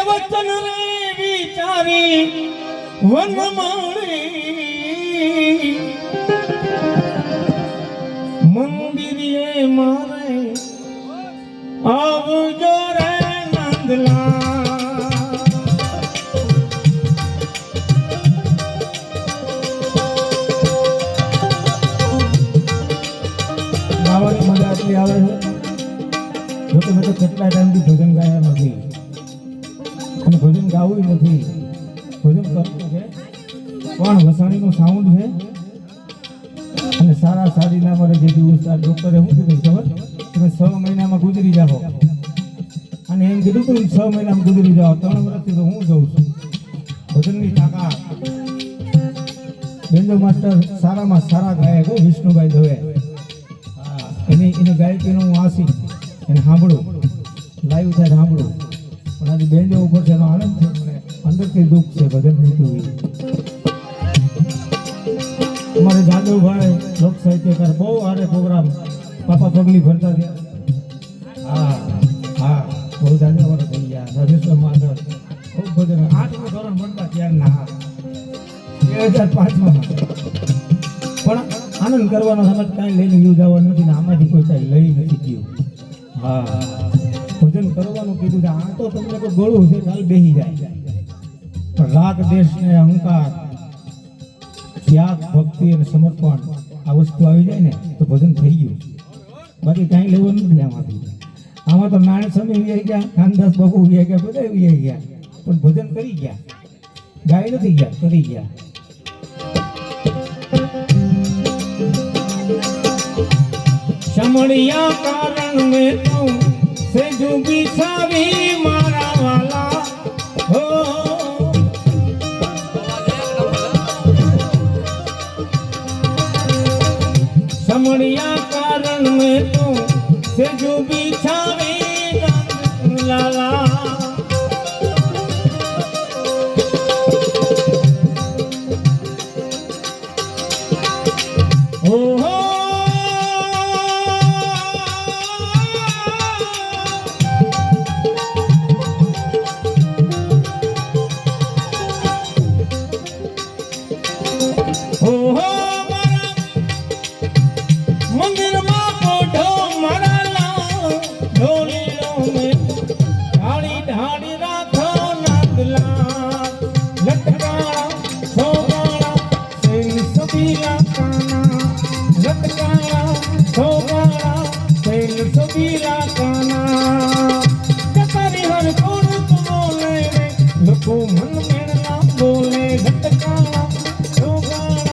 વચન રે વિચારી વનમાળી મંદિરે મારે આવજો રે નંદલા ગાવાની મજા આટલી આવે છે જો કે મેં તો કેટલા ટાઈમથી ભજન ગાયા નથી અને ભજન ગાવું નથી ભજન કરવું છે પણ વસાણીનું સાઉન્ડ છે અને સારા સાડીના મારે જે દિવસ ડૉક્ટરે શું કીધું ખબર તમે 6 મહિનામાં ગુજરી જાઓ અને એમ કીધું કે 6 મહિનામાં ગુજરી જાઓ 3 વર્ષથી તો હું જઉં છું ભજનની તાકાત બેન્જો માસ્ટર સારામાં સારા ગાયક હો વિષ્ણુભાઈ દવે એની ગાયકીનું હું આશી એને સાંભળું લાઈવ થાય સાંભળું પણ આજે બેન્જો ઉપર છે એનો આનંદ છે મને અંદરથી દુઃખ છે ભજન નીકળ્યું અમારે જાદવભાઈ લોક સાહિત્યકાર બહુ સારે પ્રોગ્રામ પાપા પગલી ભરતા થયા હા હા બહુ જાદવ વાળા થઈ ગયા રાજેશ્વર માધવ ખૂબ ભજન 8મું ધોરણ ભણતા ત્યારના 2005માં પણ આનંદ કરવાનો સમજ કાંઈ લઈને યુ જવાનું નથી ને આમાંથી કોઈ કાંઈ લઈ નથી ગયું હા ભજન કરવાનું કીધું છે આ તો તમને કોઈ ગળું છે કાલ બેસી જાય પણ રાગ દેશ ને અહંકાર ત્યાગ ભક્તિ અને સમર્પણ આ વસ્તુ આવી જાય ને તો ભજન થઈ ગયું બાકી કાંઈ લેવાનું નથી આમાં તો નારાયણ સ્વામી વી ગયા ખાનદાસ બાપુ વી ગયા બધા વી ગયા પણ ભજન કરી ગયા ગાય નથી ગયા કરી ગયા समड़िया कारण में तू से जो बिसावी मारा वाला हो समड़िया कारण में तू से जो बिसावी लाला ओ લોકો મન મેળ